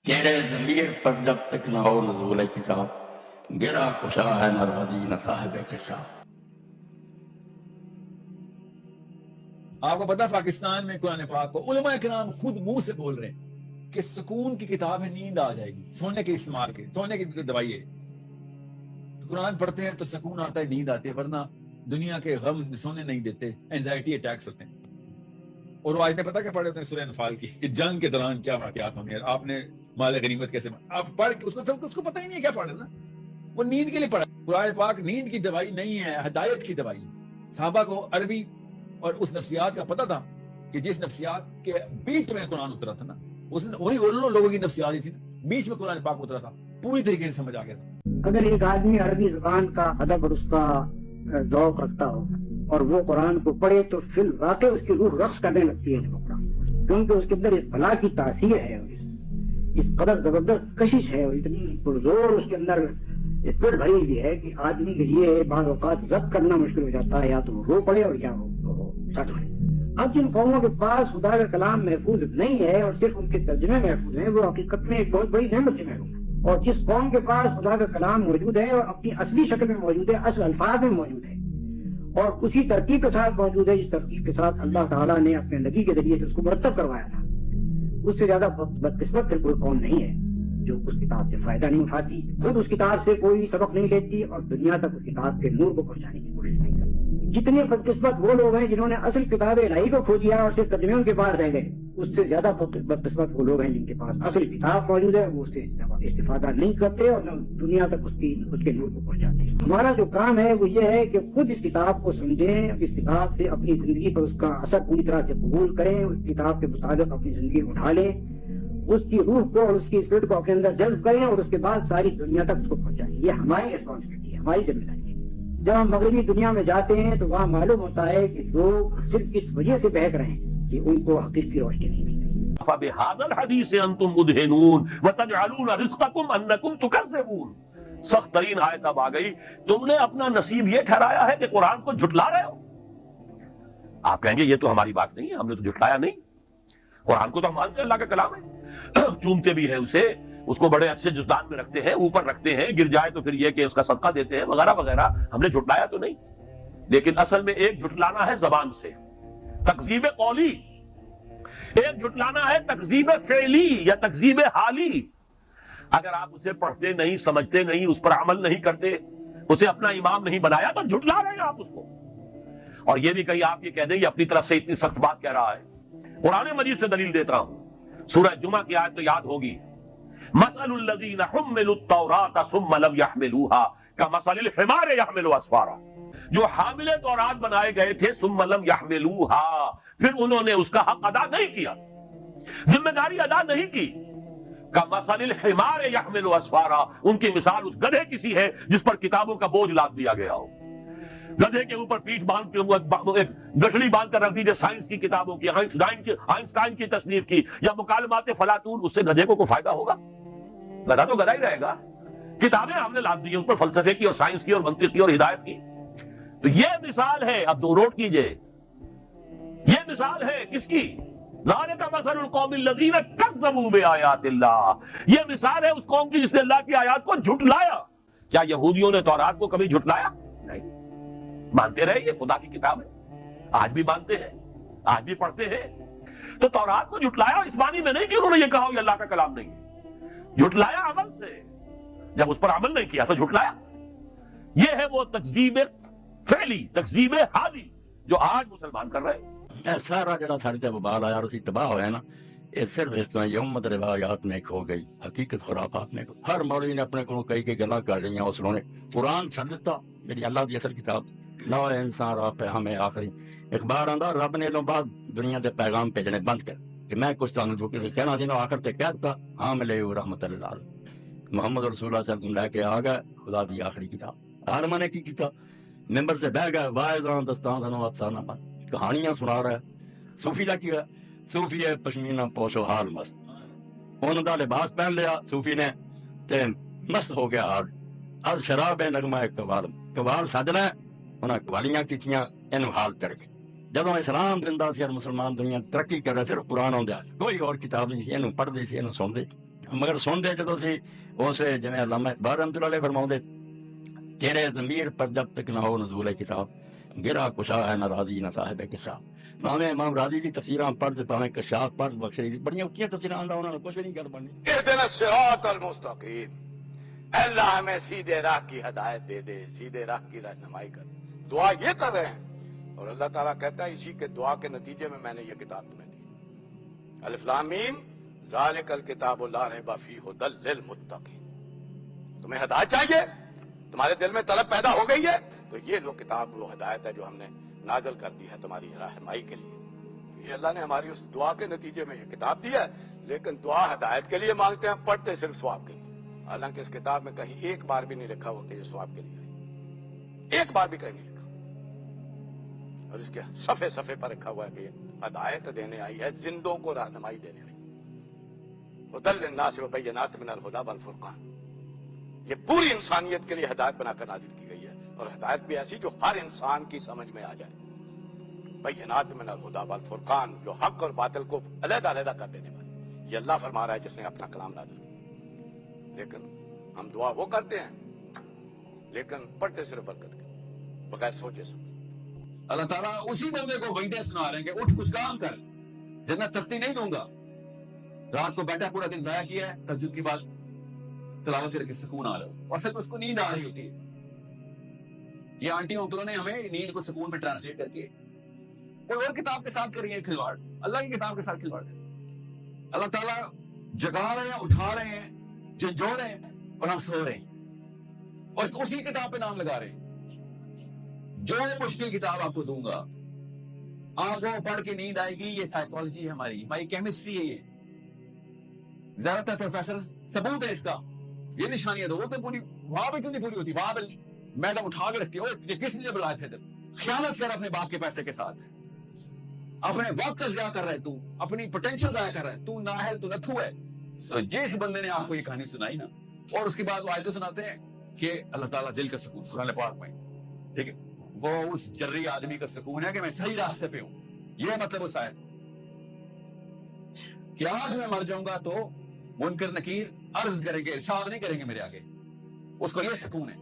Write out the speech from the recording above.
تیرے ضمیر پر جب تک نہ ہو نزول کتاب، گرا کشا ہے نہ راضی نہ صاحب کشا۔ آپ کو پتا پاکستان میں قرآن پاک کو علماء کرام خود منہ سے بول رہے ہیں کہ سکون کی کتاب ہے، نیند آ جائے گی، سونے کے استعمال کے، سونے کی دوائی ہے۔ قرآن پڑھتے ہیں تو سکون آتا ہے، نیند آتی ہے، ورنہ دنیا کے غم سونے نہیں دیتے، اینزائٹی اٹیکس ہوتے ہیں۔ اور وہ آیتیں پتہ کیا پڑھے ہوتے ہیں سورہ انفال کی کہ جنگ کے دوران کیا واقعات ہوں گے، آپ نے مال غنیمت کیسے، آپ پڑھ کے اس کو پتہ ہی نہیں کیا پڑھے نا، وہ نیند کے لیے پڑھا۔ قرآن پاک نیند کی دوائی نہیں ہے، ہدایت کی دوائی ہے۔ صحابہ کو عربی اور اس نفسیات کا پتہ تھا کہ جس نفسیات کے بیچ میں قرآن اترا تھا نا، وہی ان لوگوں کی نفسیات ہی تھی نا، بیچ میں قرآن پاک اترا تھا، پوری طریقے سے سمجھ آ گیا تھا۔ اگر ایک آدمی عربی زبان کا ادب اور اس کا ذوق رکھتا ہو اور وہ قرآن کو پڑھے تو فی الواقع اس کی روح رقص کرنے لگتی ہے قرآن، کیونکہ اس کے اندر اس بلا کی تاثیر ہے، اس قدر زبردست کشش ہے اور اتنی پرزور اس کے اندر اسپرٹ بھری ہوئی ہے کہ آدمی کے لیے بعض اوقات ضبط کرنا مشکل ہو جاتا ہے، یا تو وہ رو پڑے اور یا وہ سچ پڑے۔ اب جن قوموں کے پاس خدا کا کلام محفوظ نہیں ہے اور صرف ان کے ترجمے محفوظ ہیں، وہ حقیقت میں ایک بہت بڑی نعمت سے محروم ہے۔ اور جس قوم کے پاس خدا کا کلام موجود ہے اور اپنی اصلی شکل میں موجود ہے، اصل الفاظ میں موجود ہے اور اسی ترتیب کے ساتھ موجود ہے جس ترتیب کے ساتھ اللہ تعالیٰ نے اپنے نبی کے ذریعے سے اس کو مرتب کروایا تھا، اس سے زیادہ بدقسمت پھر کوئی قوم نہیں ہے جو اس کتاب سے فائدہ نہیں اٹھاتی، خود اس کتاب سے کوئی سبق نہیں لیتی اور دنیا تک اس کتاب کے نور کو پہنچانے کی کوشش نہیں کرتی۔ جتنے بدقسمت وہ لوگ ہیں جنہوں نے اصل کتاب الہی کو کھو دیا اور صرف ترجمے ان کے پاس رہ گئے، اس سے زیادہ بدقسمت وہ لوگ ہیں جن کے پاس اصل کتاب موجود ہے، وہ اس سے استفادہ نہیں کرتے اور دنیا تک اس کے نور کو پہنچاتے ہیں۔ ہمارا جو کام ہے وہ یہ ہے کہ خود اس کتاب کو سمجھیں، اس کتاب سے اپنی زندگی پر اس کا اثر پوری طرح سے قبول کریں، اس کتاب کے مطابق اپنی زندگی اٹھا لیں، اس کی روح کو اور اس کی اسپرٹ کو اپنے اندر جذب کریں اور اس کے بعد ساری دنیا تک اس کو پہنچائیں۔ یہ ہماری ریسپانسبلٹی ہے، ہماری ذمہ داری ہے۔ جب ہم مغربی دنیا میں جاتے ہیں تو وہاں معلوم ہوتا ہے کہ لوگ صرف اس وجہ سے بہک رہے ہیں کہ ان کو حقیقی روشنی نہیں مل رہی۔ فَبِهَذَا الْحَدِيثِ أَنْتُمْ مُدْهِنُونَ وَتَجْعَلُونَ رِزْقَكُمْ أَنَّكُمْ تُكَذِّبُونَ۔ سخت ترین آیت اب آ گئی، تم نے اپنا نصیب یہ ٹھہرایا ہے کہ قرآن کو جھٹلا رہے ہو۔ آپ کہیں گے یہ تو ہماری بات نہیں ہے، ہم نے تو جھٹلایا نہیں، قرآن کو تو ہم مانتے ہیں، اللہ کا کلام ہے، چومتے بھی ہیں اسے، اس کو بڑے اچھے جزدان میں رکھتے ہیں، اوپر رکھتے ہیں، گر جائے تو پھر یہ کہ اس کا صدقہ دیتے ہیں وغیرہ وغیرہ، ہم نے جھٹلایا تو نہیں۔ لیکن اصل میں ایک جھٹلانا ہے زبان سے، تکذیب قولی، ایک جھٹلانا ہے تکذیب فعلی یا تکذیب حالی۔ اگر آپ اسے پڑھتے نہیں، سمجھتے نہیں، اس پر عمل نہیں کرتے، اسے اپنا امام نہیں بنایا تو جھٹلا رہے ہیں آپ اس کو۔ اور یہ بھی کہیں آپ یہ کہہ دیں یہ اپنی طرف سے اتنی سخت بات کہہ رہا ہے۔ قرآن مجید سے دلیل دیتا ہوں، سورہ جمعہ کی آیت تو یاد ہوگی، مثل الذین حملوا التوراۃ ثم لم يحملوها کمثل الحمار يحمل اسفارا۔ جو حامل تورات بنائے گئے تھے ثم لم يحملوها، پھر انہوں نے اس کا حق ادا نہیں کیا، ذمہ داری ادا نہیں کی، کمثل الحمار يحمل اسفارا، ان کی مثال اس گدھے کسی ہے جس پر کتابوں کا بوجھ لاد دیا گیا ہو۔ گدھے کے اوپر پیٹھ باندھ کے ایک گٹھڑی باندھ کر رکھ دیجیے سائنس کی کتابوں کی، آئنسٹائن کی تصنیف کی یا مکالمات فلاطون، اس سے گدھے کو کوئی فائدہ ہوگا؟ گدھا تو گدھا ہی رہے گا۔ کتابیں ہم نے لاد دی ہیں اس پر، فلسفے کی اور سائنس کی اور منطق کی اور ہدایت کی۔ تو یہ مثال ہے، اب دو نوٹ کیجئے، یہ مثال ہے کس کی؟ ذالک مثل القوم الذین کذبوا بآیات اللہ، یہ مثال ہے اس قوم کی جس نے اللہ کی آیات کو جھٹلایا۔ کیا یہودیوں نے تورات کو کبھی جھٹلایا؟ نہیں، مانتے رہے یہ خدا کی کتاب ہے، آج بھی مانتے ہیں، آج بھی پڑھتے ہیں۔ تو تورات کو جھٹلایا اس معنی میں نہیں کہ انہوں نے یہ کہا یہ اللہ کا کلام نہیں ہے، جھٹلایا عمل سے، جب اس پر عمل نہیں کیا تو جھٹلایا۔ یہ ہے وہ تکذیب فعلی، تکذیب حالی جو آج مسلمان کر رہے ہیں۔ اے سارا جڑا سارے تے وبال آیا اور اسی تباہ ہویا نا، یہ صرف اس طرح یہ امت روایات میں کھو گئی، حقیقت خرافات میں کھو۔ ہر مولوی نے اپنے کو کئی گلاں کر لیا، اس نے قرآن چھڈ دتا میری اللہ دی اصل کتاب، نو انسان راہ پہ ہمیں آخری اخبار آندا رب نے لوں بعد دنیا دے پیغام بھیجنے بند کر کہ میں کچھ تانوں جو کہنا جنوں آخر تے کہہ دتا ہاں ملے رحمت اللہ محمد رسول اللہ صلی اللہ علیہ وسلم لے کے آ گئے خدا دی آخری کتاب۔ عالمہ نے کی کیتا؟ ممبر سے بہ گئے، واعظاں دستان دنوں افسانہ بند کہانیاں سنا رہا ہے۔ صوفی کا کیا ہے؟ صوفی ہے پشمینہ پوشو حال مست، انہوں دا لباس پہن لیا صوفی نے تے مست ہو گیا حال، اب شراب ہے نغمہ قوال سجنا ہے، انہاں قوالیاں کیتیاں اینو حال کر کے۔ جدوں اسلام زندہ سی اور مسلمان دنیا ترقی کر رہے، صرف قرآن آندا، کوئی اور کتاب نہیں سی، اینو پڑھدے سی، اینو سنتے۔ مگر سن دے جدو سی اسے جویں علامہ اقبال رحمۃ اللہ علیہ فرماؤندے تیرے ضمیر پر جب تک نہ ہو نزول کتاب گرا کشا ہے نہ راضی نہ صاحب کشا. پاویں امام راضی دی تفسیراں پڑھ تے پاویں کشاف پڑھ بخشی دی بڑی اونچیاں تفسیراں آندا انہاں نے کچھ نہیں کر بننی. اهدنا الصراط المستقیم، اے اللہ ہمیں سیدھے راہ کی ہدایت دے دے، سیدھے راہ کی رہنمائی کر. دعا یہ کر رہے ہیں اور اللہ تعالیٰ کہتا ہے اسی کے دعا کے نتیجے میں میں نے یہ کتاب تمہیں دی. الف لام میم ذالک الکتاب لا ریب فیہ ھدی للمتقین. تمہیں ہدایت چاہیے، تمہارے دل میں طلب پیدا ہو گئی ہے، تو یہ وہ کتاب وہ ہدایت ہے جو ہم نے نازل کر دی ہے تمہاری رہنمائی کے لیے. یہ اللہ نے ہماری اس دعا کے نتیجے میں یہ کتاب دی ہے. لیکن دعا ہدایت کے لیے مانگتے ہیں، پڑھتے صرف ثواب کے لیے. حالانکہ اس کتاب میں کہیں ایک بار بھی نہیں لکھا ہوا کہ یہ ثواب کے لیے ہے، ایک بار بھی کہیں نہیں لکھا. اور اس کے صفحے صفحے پر لکھا ہوا ہے کہ یہ ہدایت دینے آئی ہے، زندوں کو رہنمائی دینے آئی. ھدی للناس وبینات من الھدی والفرقان. یہ پوری انسانیت کے لیے ہدایت بنا کر نازل کی گئی ہے، اور ہدایت بھی ایسی جو ہر انسان کی سمجھ میں آ جائے. بینات من الھدی والفرقان، جو حق اور باطل کو علیحدہ علیحدہ کر دینے والی. یہ اللہ فرما رہا ہے جس نے اپنا کلام نازل کیا. لیکن ہم دعا وہ کرتے ہیں لیکن پڑھتے صرف برکت کے بغیر سوچے سمجھے. اللہ تعالیٰ اسی بندے کو وعدے سنا رہے ہیں کہ اٹھ کچھ کام کر، جنت سستی نہیں دوں گا. رات کو بیٹھا پورا دن ضائع کیا ہے، تہجد کی بعد تلاوت کر کے سکون آ رہا ہے، اور صرف اس کو نیند آ رہی ہوتی ہے. یہ آنٹی انکلوں نے ہمیں نیند کو سکون میں ٹرانسلیٹ کر کے کوئی اور کتاب کے ساتھ کر رہی ہے کھلواڑ، اللہ کی کتاب کے ساتھ کھلواڑ ہے. اللہ تعالیٰ جگا رہے ہیں، اٹھا رہے ہیں، جھنجھوڑ رہے ہیں، اور ہم سو رہے ہیں اور اسی کتاب پہ نام لگا رہے ہیں. جو مشکل کتاب آپ کو دوں گا، آپ کو پڑھ کے نیند آئے گی. یہ سائیکالوجی ہے ہماری کیمسٹری ہے. یہ زیادہ تر پروفیسر ثبوت ہے اس کا. یہ نشانیاں دو تو پوری وہاں پہ کیوں نہیں پوری ہوتی؟ وہاں پہ میڈم اٹھا کے رکھتی ہے، کس لیے بلائے تھے؟ خیانت کر اپنے باپ کے پیسے کے ساتھ، اپنے وقت کا ضیاع کر رہا ہے، تو اپنی پوٹینشیل ضائع کر رہا ہے، تو نااہل، تو نتھو ہے. جس بندے نے آپ کو یہ کہانی سنائی نا، اور اس کے بعد وہ آیتیں سناتے ہیں کہ اللہ تعالیٰ دل کا سکون قرآن پاک میں، ٹھیک ہے، وہ اس جری آدمی کا سکون ہے کہ میں صحیح راستے پہ ہوں. یہ مطلب اس آیت کہ آج میں مر جاؤں گا تو منکر نکیر عرض کریں گے، ارشاد نہیں کریں گے میرے آگے. اس کو یہ سکون ہے.